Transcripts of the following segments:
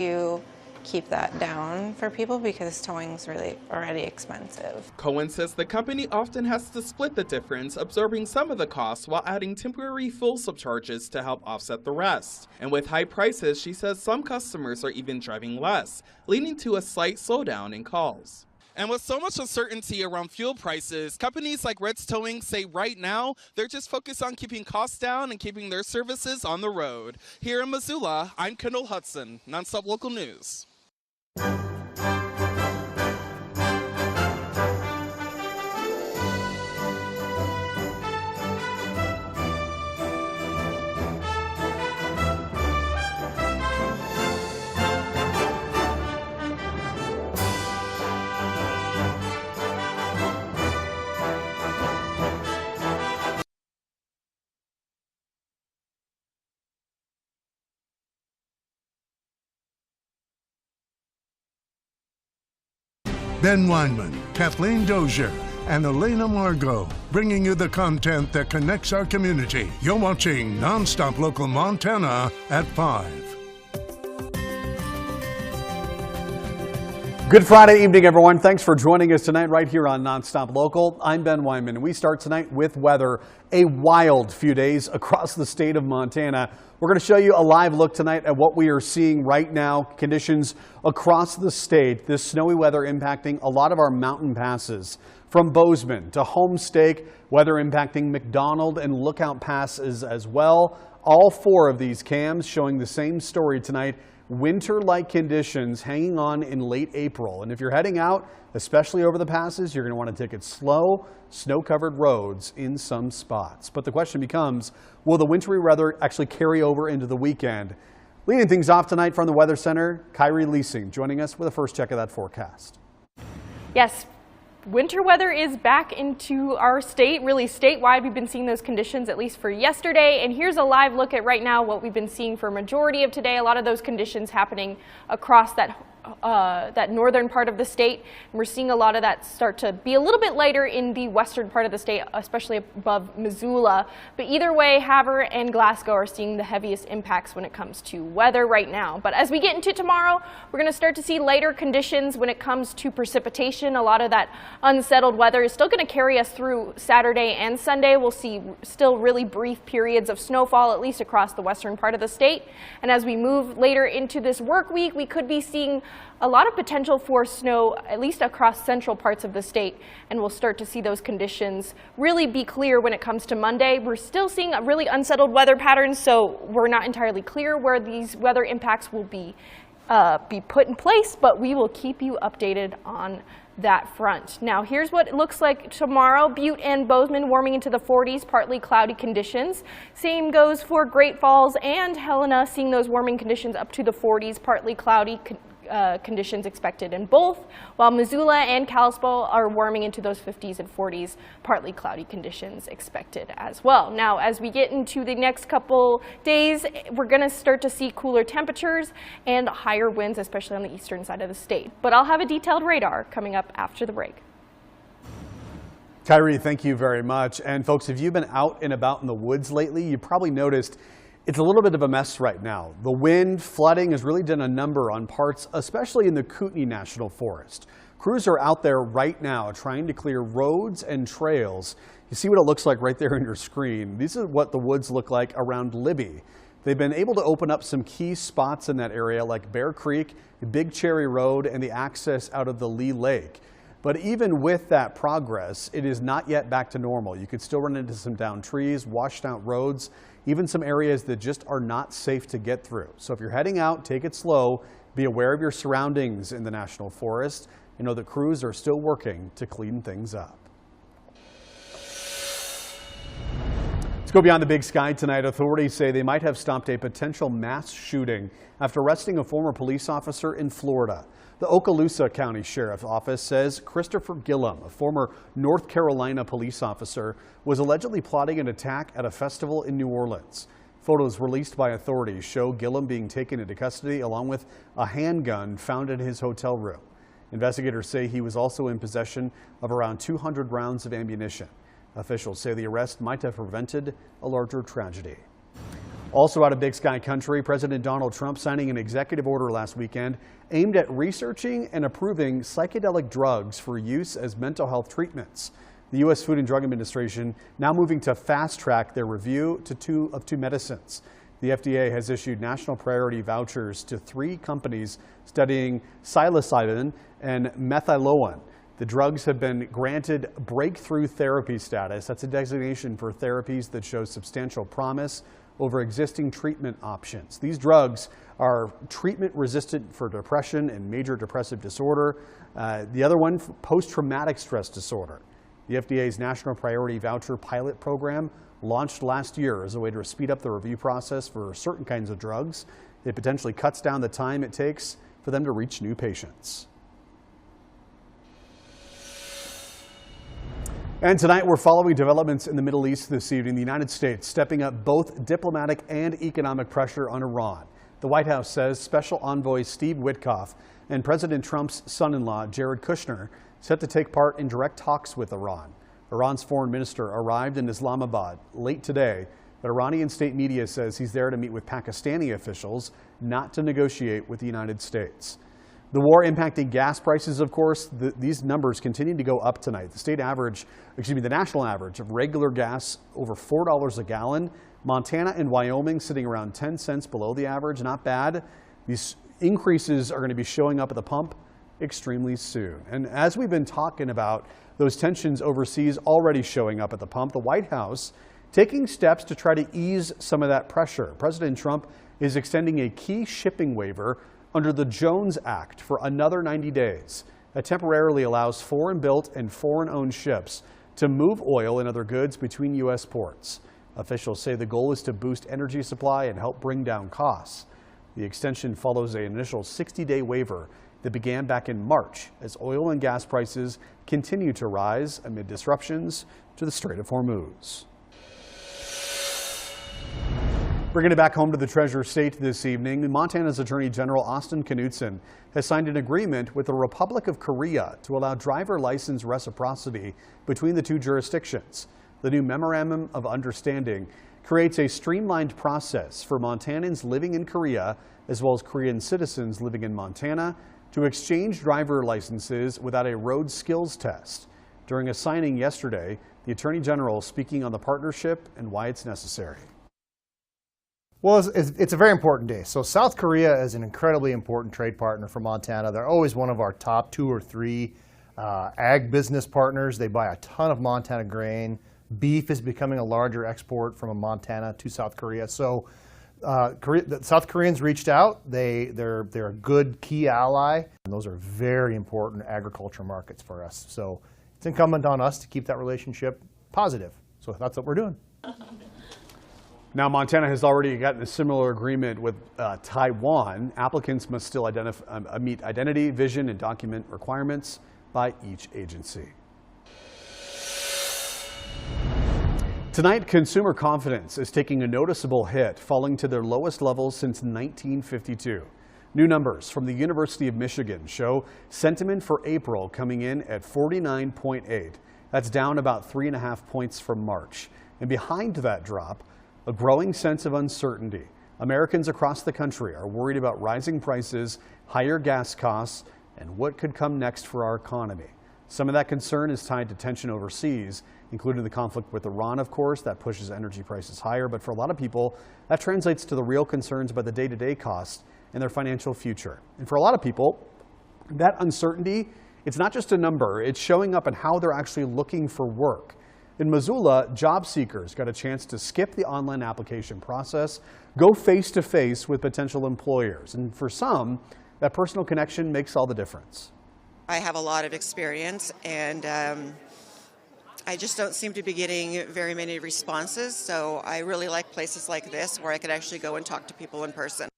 you keep that down for people because towing's really already expensive. Cohen says the company often has to split the difference, absorbing some of the costs while adding temporary fuel surcharges to help offset the rest. And with high prices, she says some customers are even driving less, leading to a slight slowdown in calls. And with so much uncertainty around fuel prices, companies like Red's Towing say right now they're just focused on keeping costs down and keeping their services on the road. Here in Missoula, I'm Kendall Hudson, NonStop Local News. Ben Weinman, Kathleen Dozier, and Elena Margot, bringing you the content that connects our community. You're watching NonStop Local Montana at 5. Good Friday evening, everyone. Thanks for joining us tonight right here on NonStop Local. I'm Ben Weinman, and we start tonight with weather. A wild few days across the state of Montana. We're going to show you a live look tonight at what we are seeing right now, conditions across the state. This snowy weather impacting a lot of our mountain passes. From Bozeman to Homestake, weather impacting McDonald and Lookout Passes as well. All 4 of these cams showing the same story tonight. Winter-like conditions hanging on in late April. And if you're heading out, especially over the passes, you're going to want to take it slow, snow-covered roads in some spots. But the question becomes, will the wintry weather actually carry over into the weekend? Leading things off tonight from the Weather Center, Kyrie Leasing joining us with a first check of that forecast. Yes. Winter weather is back into our state, really statewide. We've been seeing those conditions at least for yesterday. And here's a live look at right now what we've been seeing for a majority of today. A lot of those conditions happening across that northern part of the state. And we're seeing a lot of that start to be a little bit lighter in the western part of the state, especially above Missoula. But either way, Havre and Glasgow are seeing the heaviest impacts when it comes to weather right now. But as we get into tomorrow, we're going to start to see lighter conditions when it comes to precipitation. A lot of that unsettled weather is still going to carry us through Saturday and Sunday. We'll see still really brief periods of snowfall, at least across the western part of the state. And as we move later into this work week, we could be seeing a lot of potential for snow, at least across central parts of the state, and we'll start to see those conditions really be clear when it comes to Monday. We're still seeing a really unsettled weather patterns, so we're not entirely clear where these weather impacts will be put in place, but we will keep you updated on that front. Now here's what it looks like tomorrow. Butte and Bozeman warming into the 40s, partly cloudy conditions. Same goes for Great Falls and Helena, seeing those warming conditions up to the 40s, partly cloudy conditions expected in both, while Missoula and Kalispell are warming into those 50s and 40s, partly cloudy conditions expected as well. Now, as we get into the next couple days, we're going to start to see cooler temperatures and higher winds, especially on the eastern side of the state. But I'll have a detailed radar coming up after the break. Kyrie, thank you very much. And folks, if you've been out and about in the woods lately, you probably noticed it's a little bit of a mess right now. The wind, flooding has really done a number on parts, especially in the Kootenai National Forest. Crews are out there right now trying to clear roads and trails. You see what it looks like right there on your screen. These are what the woods look like around Libby. They've been able to open up some key spots in that area like Bear Creek, Big Cherry Road, and the access out of the Lee Lake. But even with that progress, it is not yet back to normal. You could still run into some downed trees, washed out roads, even some areas that just are not safe to get through. So if you're heading out, take it slow. Be aware of your surroundings in the National Forest and know that crews are still working to clean things up. Let's go beyond the big sky tonight. Authorities say they might have stopped a potential mass shooting after arresting a former police officer in Florida. The Okaloosa County Sheriff's Office says Christopher Gillum, a former North Carolina police officer, was allegedly plotting an attack at a festival in New Orleans. Photos released by authorities show Gillum being taken into custody along with a handgun found in his hotel room. Investigators say he was also in possession of around 200 rounds of ammunition. Officials say the arrest might have prevented a larger tragedy. Also out of Big Sky country, President Donald Trump signing an executive order last weekend aimed at researching and approving psychedelic drugs for use as mental health treatments. The U.S. Food and Drug Administration now moving to fast-track their review to two medicines. The FDA has issued national priority vouchers to 3 companies studying psilocybin and methyloane. The drugs have been granted breakthrough therapy status. That's a designation for therapies that show substantial promise over existing treatment options. These drugs are treatment resistant for depression and major depressive disorder. The other one, post-traumatic stress disorder. The FDA's National Priority Voucher Pilot Program launched last year as a way to speed up the review process for certain kinds of drugs. It potentially cuts down the time it takes for them to reach new patients. And tonight we're following developments in the Middle East this evening. The United States stepping up both diplomatic and economic pressure on Iran. The White House says Special Envoy Steve Witkoff and President Trump's son-in-law Jared Kushner set to take part in direct talks with Iran. Iran's foreign minister arrived in Islamabad late today, but Iranian state media says he's there to meet with Pakistani officials, not to negotiate with the United States. The war impacting gas prices, of course, these numbers continue to go up tonight. The national average of regular gas over $4 a gallon. Montana and Wyoming sitting around 10 cents below the average, not bad. These increases are going to be showing up at the pump extremely soon. And as we've been talking about those tensions overseas already showing up at the pump, the White House taking steps to try to ease some of that pressure. President Trump is extending a key shipping waiver under the Jones Act for another 90 days. That temporarily allows foreign-built and foreign-owned ships to move oil and other goods between U.S. ports. Officials say the goal is to boost energy supply and help bring down costs. The extension follows an initial 60-day waiver that began back in March as oil and gas prices continue to rise amid disruptions to the Strait of Hormuz. Bringing it back home to the Treasure State this evening, Montana's Attorney General Austin Knudsen has signed an agreement with the Republic of Korea to allow driver license reciprocity between the two jurisdictions. The new Memorandum of Understanding creates a streamlined process for Montanans living in Korea, as well as Korean citizens living in Montana, to exchange driver licenses without a road skills test. During a signing yesterday, the Attorney General speaking on the partnership and why it's necessary. Well, it's a very important day. So South Korea is an incredibly important trade partner for Montana. They're always one of our top 2 or 3 ag business partners. They buy a ton of Montana grain. Beef is becoming a larger export from Montana to South Korea. So the South Koreans reached out. They're a good key ally. And those are very important agriculture markets for us. So it's incumbent on us to keep that relationship positive. So that's what we're doing. Now, Montana has already gotten a similar agreement with Taiwan. Applicants must still meet identity, vision, and document requirements by each agency. Tonight, consumer confidence is taking a noticeable hit, falling to their lowest levels since 1952. New numbers from the University of Michigan show sentiment for April coming in at 49.8. That's down about 3.5 points from March. And behind that drop, a growing sense of uncertainty. Americans across the country are worried about rising prices, higher gas costs, and what could come next for our economy. Some of that concern is tied to tension overseas, including the conflict with Iran, of course, that pushes energy prices higher. But for a lot of people, that translates to the real concerns about the day-to-day costs and their financial future. And for a lot of people, that uncertainty, it's not just a number, it's showing up in how they're actually looking for work. In Missoula, job seekers got a chance to skip the online application process, go face-to-face with potential employers. And for some, that personal connection makes all the difference. I have a lot of experience, and I just don't seem to be getting very many responses. So I really like places like this where I could actually go and talk to people in person.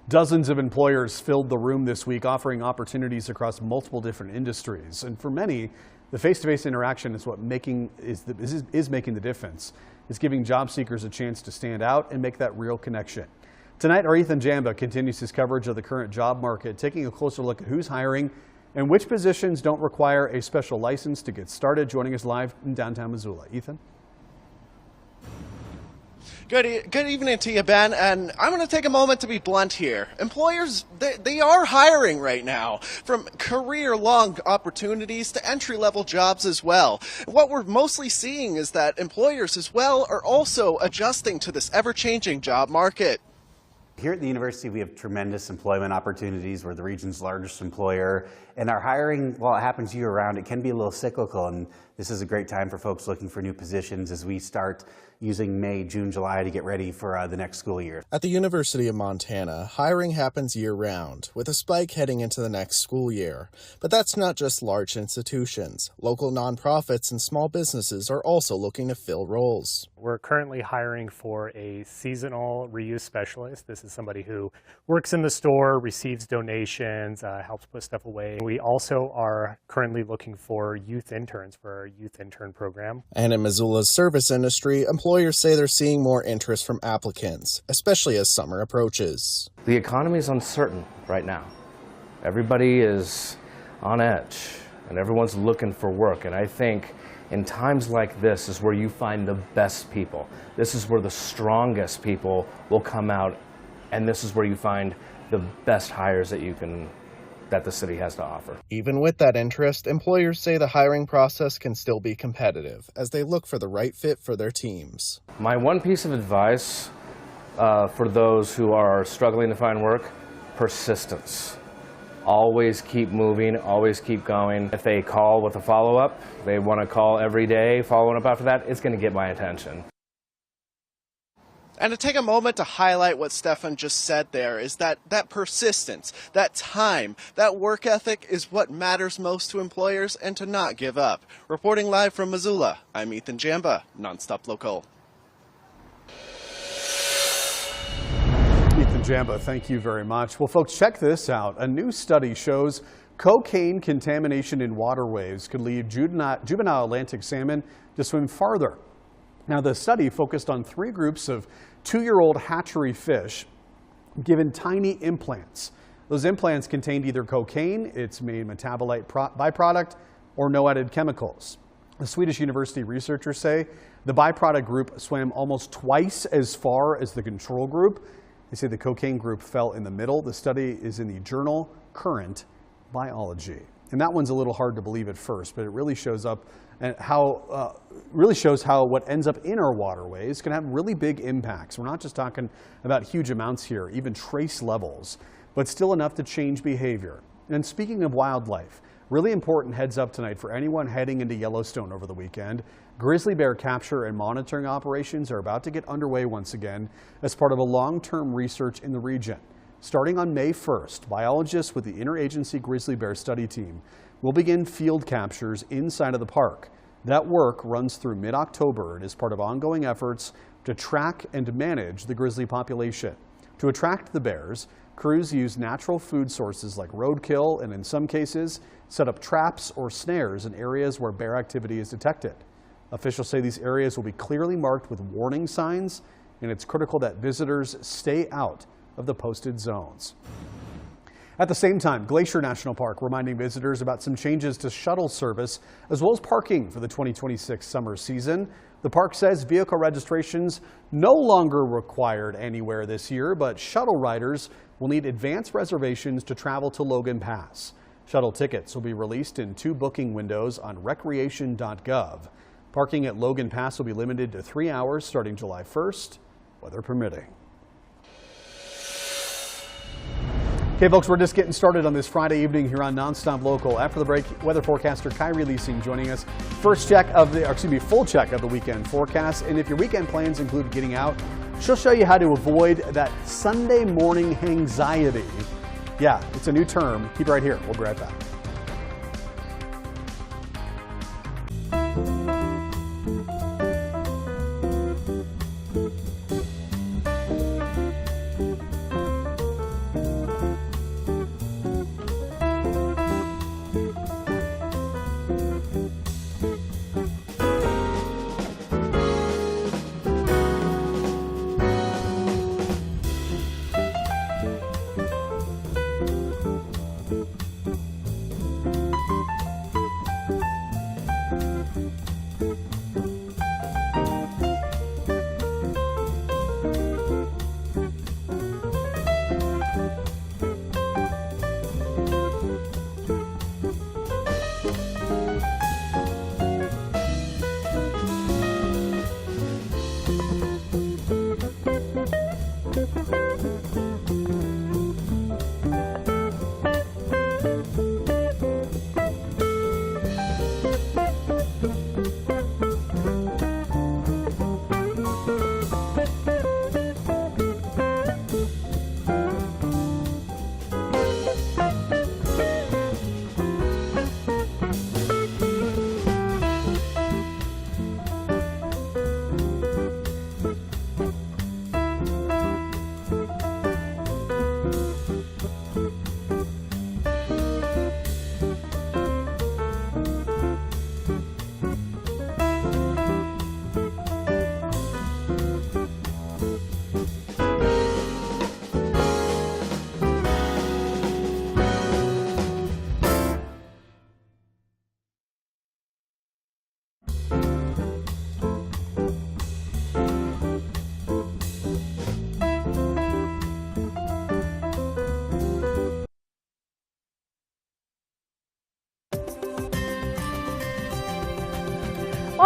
Dozens of employers filled the room this week, offering opportunities across multiple different industries. And for many, the face-to-face interaction is what is making the difference. It's giving job seekers a chance to stand out and make that real connection. Tonight, our Ethan Jamba continues his coverage of the current job market, taking a closer look at who's hiring and which positions don't require a special license to get started. Joining us live in downtown Missoula. Ethan? Good evening to you, Ben, and I'm going to take a moment to be blunt here. Employers, they are hiring right now, from career-long opportunities to entry-level jobs as well. What we're mostly seeing is that employers as well are also adjusting to this ever-changing job market. Here at the university, we have tremendous employment opportunities. We're the region's largest employer, and our hiring, while it happens year-round, it can be a little cyclical, and this is a great time for folks looking for new positions as we start using May, June, July to get ready for the next school year. At the University of Montana, hiring happens year-round, with a spike heading into the next school year. But that's not just large institutions. Local nonprofits and small businesses are also looking to fill roles. We're currently hiring for a seasonal reuse specialist. This is somebody who works in the store, receives donations, helps put stuff away. We also are currently looking for youth interns for our youth intern program. And in Missoula's service industry, employers say they're seeing more interest from applicants, especially as summer approaches. The economy is uncertain right now. Everybody is on edge, and everyone's looking for work. And I think in times like this is where you find the best people. This is where the strongest people will come out, and this is where you find the best hires that the city has to offer. Even with that interest, employers say the hiring process can still be competitive as they look for the right fit for their teams. My one piece of advice for those who are struggling to find work: persistence. Always keep moving, always keep going. If they call with a follow-up, they want to call every day following up after that, it's going to get my attention. And to take a moment to highlight what Stefan just said there is that persistence, that time, that work ethic is what matters most to employers, and to not give up. Reporting live from Missoula, I'm Ethan Jamba, NonStop Local. Ethan Jamba, thank you very much. Well, folks, check this out. A new study shows cocaine contamination in waterways could lead juvenile Atlantic salmon to swim farther. Now, the study focused on 3 groups of 2-year-old hatchery fish given tiny implants. Those implants contained either cocaine, its main metabolite byproduct, or no added chemicals. The Swedish university researchers say the byproduct group swam almost twice as far as the control group. They say the cocaine group fell in the middle. The study is in the journal Current Biology. And that one's a little hard to believe at first, but it really shows up and shows how what ends up in our waterways can have really big impacts. We're not just talking about huge amounts here, even trace levels, but still enough to change behavior. And speaking of wildlife, really important heads up tonight for anyone heading into Yellowstone over the weekend. Grizzly bear capture and monitoring operations are about to get underway once again as part of a long-term research in the region. Starting on May 1st, biologists with the Interagency Grizzly Bear Study Team will begin field captures inside of the park. That work runs through mid-October and is part of ongoing efforts to track and manage the grizzly population. To attract the bears, crews use natural food sources like roadkill and, in some cases, set up traps or snares in areas where bear activity is detected. Officials say these areas will be clearly marked with warning signs, and it's critical that visitors stay out of the posted zones. At the same time, Glacier National Park reminding visitors about some changes to shuttle service as well as parking for the 2026 summer season. The park says vehicle registrations no longer required anywhere this year, but shuttle riders will need advance reservations to travel to Logan Pass. Shuttle tickets will be released in 2 booking windows on recreation.gov. Parking at Logan Pass will be limited to 3 hours starting July 1st, weather permitting. Okay, folks, we're just getting started on this Friday evening here on NonStop Local. After the break, weather forecaster Kyrie Leasing joining us. Full check of the weekend forecast. And if your weekend plans include getting out, she'll show you how to avoid that Sunday morning anxiety. Yeah, it's a new term. Keep it right here. We'll be right back.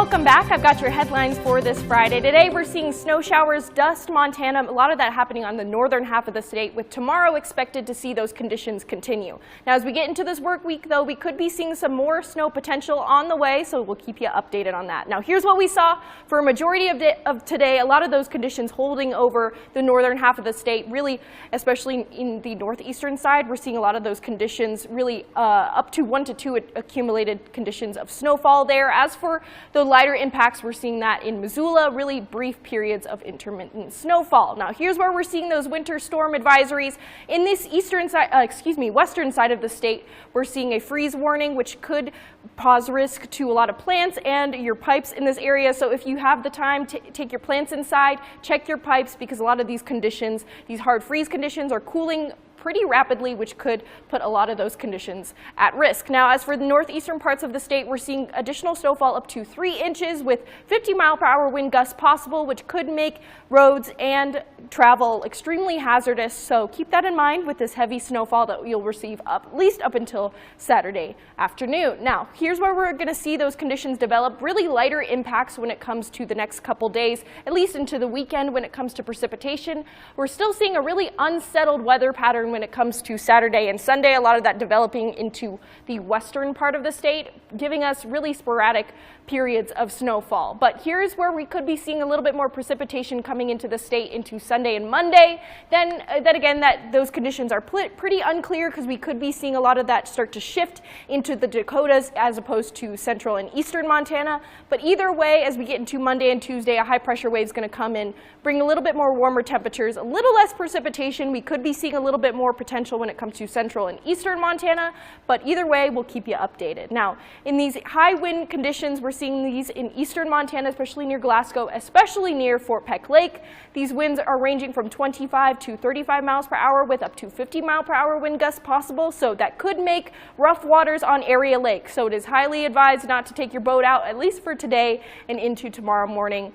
welcome back. I've got your headlines for this Friday. Today we're seeing snow showers, dust, Montana, a lot of that happening on the northern half of the state, with tomorrow expected to see those conditions continue. Now as we get into this work week though, we could be seeing some more snow potential on the way, so we'll keep you updated on that. Now here's what we saw for a majority of today. A lot of those conditions holding over the northern half of the state, really especially in the northeastern side. We're seeing a lot of those conditions really up to 1 to 2 accumulated conditions of snowfall there. As for the lighter impacts, we're seeing that in Missoula, really brief periods of intermittent snowfall. Now here's where we're seeing those winter storm advisories. In this western side of the state, we're seeing a freeze warning, which could pose risk to a lot of plants and your pipes in this area. So if you have the time to take your plants inside, check your pipes, because a lot of these conditions, these hard freeze conditions, are cooling pretty rapidly, which could put a lot of those conditions at risk. Now, as for the northeastern parts of the state, we're seeing additional snowfall up to 3 inches with 50-mile-per-hour wind gusts possible, which could make roads and travel extremely hazardous. So keep that in mind with this heavy snowfall that you'll receive at least up until Saturday afternoon. Now, here's where we're going to see those conditions develop. Really lighter impacts when it comes to the next couple days, at least into the weekend when it comes to precipitation. We're still seeing a really unsettled weather pattern when it comes to Saturday and Sunday, a lot of that developing into the western part of the state, giving us really sporadic periods of snowfall. But here's where we could be seeing a little bit more precipitation coming into the state into Sunday and Monday. Then again, those conditions are pretty unclear, because we could be seeing a lot of that start to shift into the Dakotas as opposed to central and eastern Montana. But either way, as we get into Monday and Tuesday, a high pressure wave is going to come in, bring a little bit more warmer temperatures, a little less precipitation. We could be seeing a little bit more potential when it comes to central and eastern Montana, but either way, we'll keep you updated. Now, in these high wind conditions, we're seeing these in eastern Montana, especially near Glasgow, especially near Fort Peck Lake. These winds are ranging from 25 to 35 miles per hour with up to 50-mile-per-hour wind gusts possible, so that could make rough waters on Area Lake. So it is highly advised not to take your boat out, at least for today and into tomorrow morning,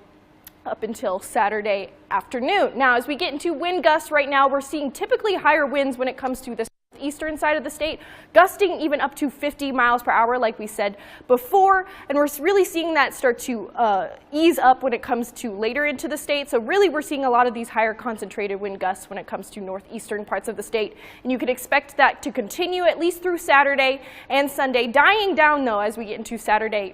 up until Saturday afternoon. Now, as we get into wind gusts right now, we're seeing typically higher winds when it comes to the eastern side of the state, gusting even up to 50 miles per hour, like we said before, and we're really seeing that start to ease up when it comes to later into the state. So really we're seeing a lot of these higher concentrated wind gusts when it comes to northeastern parts of the state, and you could expect that to continue at least through Saturday and Sunday, dying down though as we get into Saturday,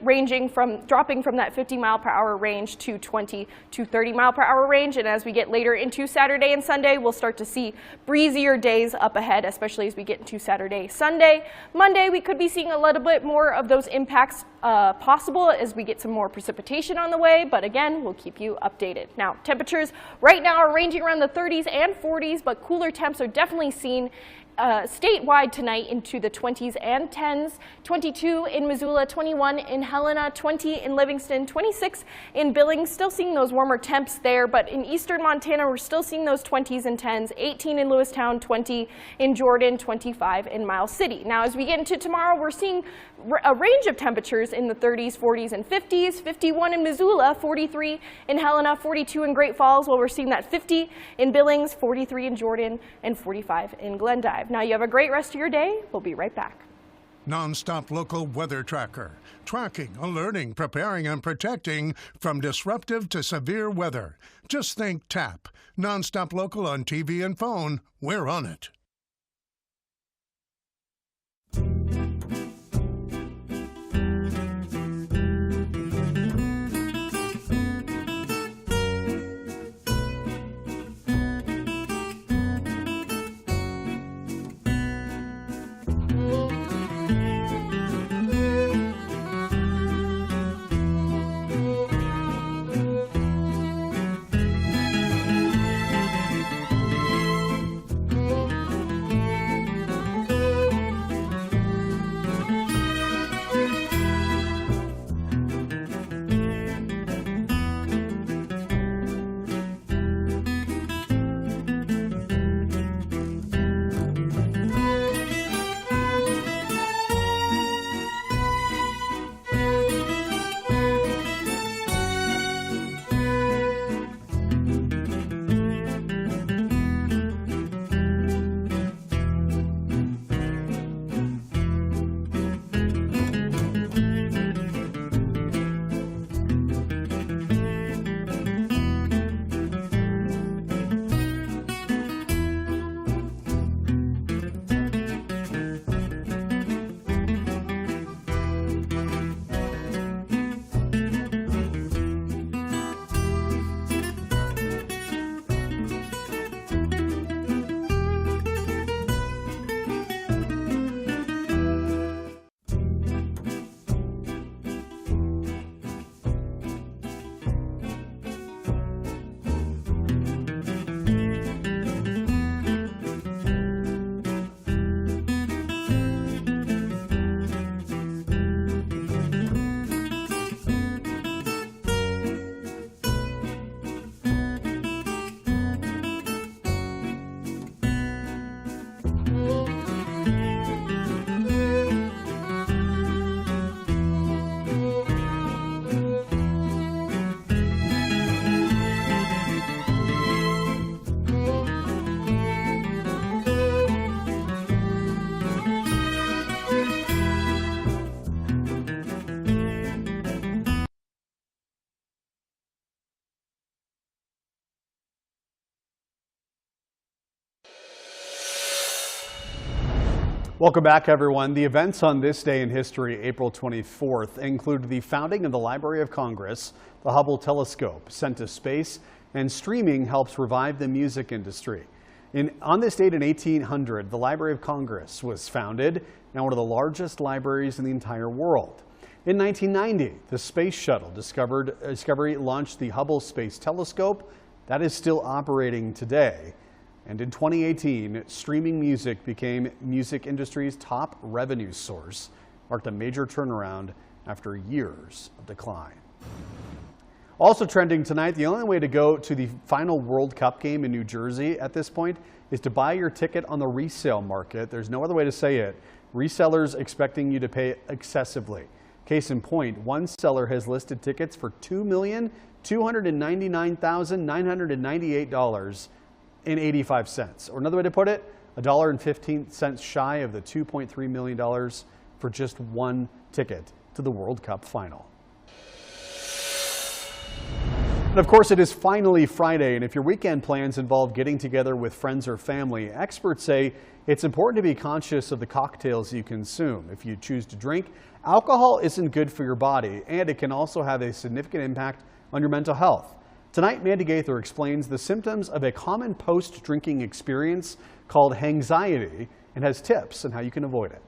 dropping from that 50 mile per hour range to 20 to 30 mile per hour range. And as we get later into Saturday and Sunday, we'll start to see breezier days up ahead, especially as we get into Saturday, Sunday. Monday, we could be seeing a little bit more of those impacts possible as we get some more precipitation on the way, but again, we'll keep you updated. Now, temperatures right now are ranging around the 30s and 40s, but cooler temps are definitely seen statewide tonight into the 20s and 10s. 22 in Missoula, 21 in Helena, 20 in Livingston, 26 in Billings. Still seeing those warmer temps there, but in eastern Montana, we're still seeing those 20s and 10s. 18 in Lewistown, 20 in Jordan, 25 in Miles City. Now, as we get into tomorrow, we're seeing a range of temperatures in the 30s, 40s, and 50s. 51 in Missoula, 43 in Helena, 42 in Great Falls, while we're seeing that 50 in Billings, 43 in Jordan, and 45 in Glendive. Now, you have a great rest of your day. We'll be right back. NonStop Local Weather Tracker. Tracking, alerting, preparing, and protecting from disruptive to severe weather. Just think TAP. NonStop Local on TV and phone. We're on it. Welcome back, everyone. The events on this day in history, April 24th, include the founding of the Library of Congress, the Hubble telescope sent to space, and streaming helps revive the music industry. On this date in 1800, the Library of Congress was founded, now one of the largest libraries in the entire world. In 1990, the Space Shuttle Discovery launched the Hubble Space Telescope. That is still operating today. And in 2018, streaming music became music industry's top revenue source, marked a major turnaround after years of decline. Also trending tonight, the only way to go to the final World Cup game in New Jersey at this point is to buy your ticket on the resale market. There's no other way to say it. Resellers expecting you to pay excessively. Case in point, one seller has listed tickets for $2,299,998.85. Or another way to put it, $1.15 shy of the $2.3 million for just one ticket to the World Cup final. And of course, it is finally Friday, and if your weekend plans involve getting together with friends or family, experts say it's important to be conscious of the cocktails you consume. If you choose to drink, alcohol isn't good for your body, and it can also have a significant impact on your mental health. Tonight, Mandy Gaither explains the symptoms of a common post-drinking experience called hangxiety and has tips on how you can avoid it.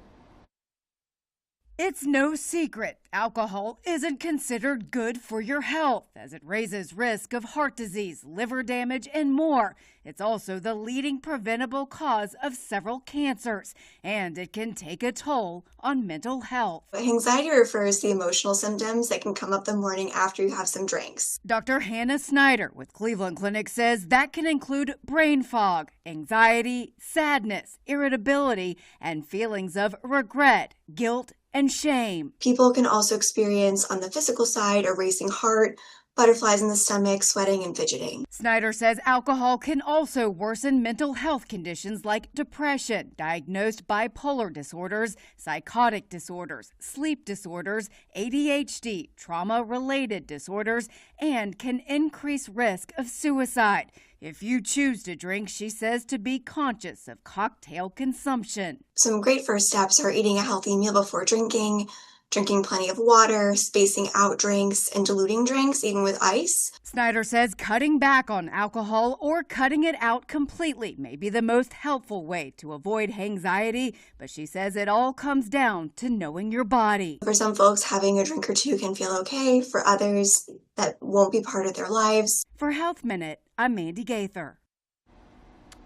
It's no secret alcohol isn't considered good for your health as it raises risk of heart disease, liver damage, and more. It's also the leading preventable cause of several cancers, and it can take a toll on mental health. Anxiety refers to the emotional symptoms that can come up the morning after you have some drinks. Dr. Hannah Snyder with Cleveland Clinic says that can include brain fog, anxiety, sadness, irritability, and feelings of regret, guilt, and shame. People can also experience on the physical side a racing heart, butterflies in the stomach, sweating, and fidgeting. Snyder says alcohol can also worsen mental health conditions like depression, diagnosed bipolar disorders, psychotic disorders, sleep disorders, ADHD, trauma-related disorders, and can increase risk of suicide. If you choose to drink, she says to be conscious of cocktail consumption. Some great first steps are eating a healthy meal before drinking plenty of water, spacing out drinks, and diluting drinks, even with ice. Snyder says cutting back on alcohol or cutting it out completely may be the most helpful way to avoid hangxiety, but she says it all comes down to knowing your body. For some folks, having a drink or two can feel okay. For others, that won't be part of their lives. For Health Minute, I'm Mandy Gaither.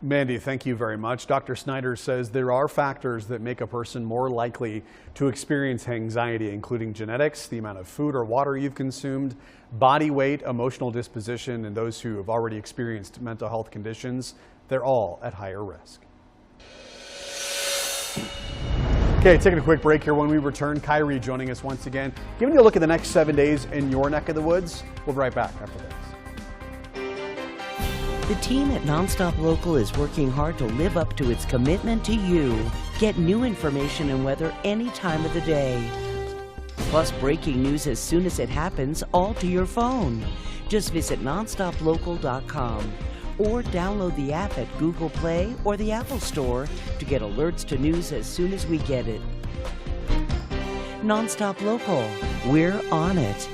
Mandy, thank you very much. Dr. Snyder says there are factors that make a person more likely to experience anxiety, including genetics, the amount of food or water you've consumed, body weight, emotional disposition, and those who have already experienced mental health conditions. They're all at higher risk. Okay, taking a quick break here. When we return, Kyrie joining us once again, giving you a look at the next 7 days in your neck of the woods. We'll be right back after this. The team at NonStop Local is working hard to live up to its commitment to you. Get new information and weather any time of the day. Plus breaking news as soon as it happens, all to your phone. Just visit nonstoplocal.com or download the app at Google Play or the Apple Store to get alerts to news as soon as we get it. NonStop Local, we're on it.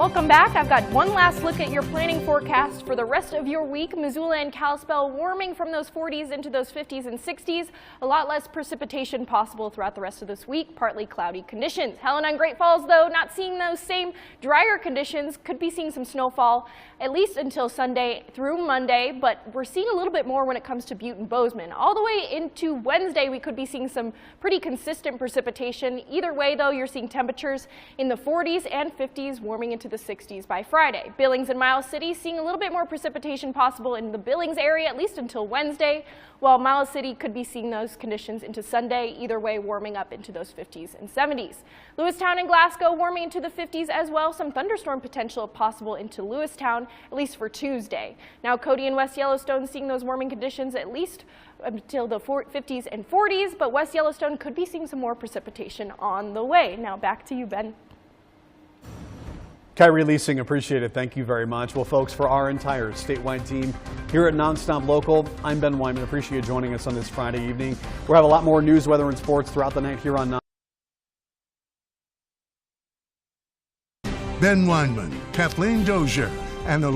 Welcome back. I've got one last look at your planning forecast for the rest of your week. Missoula and Kalispell warming from those 40s into those 50s and 60s. A lot less precipitation possible throughout the rest of this week. Partly cloudy conditions. Helena and Great Falls, though, not seeing those same drier conditions. Could be seeing some snowfall at least until Sunday through Monday, but we're seeing a little bit more when it comes to Butte and Bozeman. All the way into Wednesday, we could be seeing some pretty consistent precipitation. Either way, though, you're seeing temperatures in the 40s and 50s warming into the 60s by Friday. Billings and Miles City seeing a little bit more precipitation possible in the Billings area, at least until Wednesday, while Miles City could be seeing those conditions into Sunday, either way warming up into those 50s and 70s. Lewistown and Glasgow warming into the 50s as well. Some thunderstorm potential possible into Lewistown, at least for Tuesday. Now Cody and West Yellowstone seeing those warming conditions at least until the 50s and 40s, but West Yellowstone could be seeing some more precipitation on the way. Now back to you, Ben. Kyrie Leasing, appreciate it. Thank you very much. Well, folks, for our entire statewide team here at NonStop Local, I'm Ben Wyman. Appreciate you joining us on this Friday evening. We'll have a lot more news, weather, and sports throughout the night here on Ben Weinman, Kathleen Dozier, and the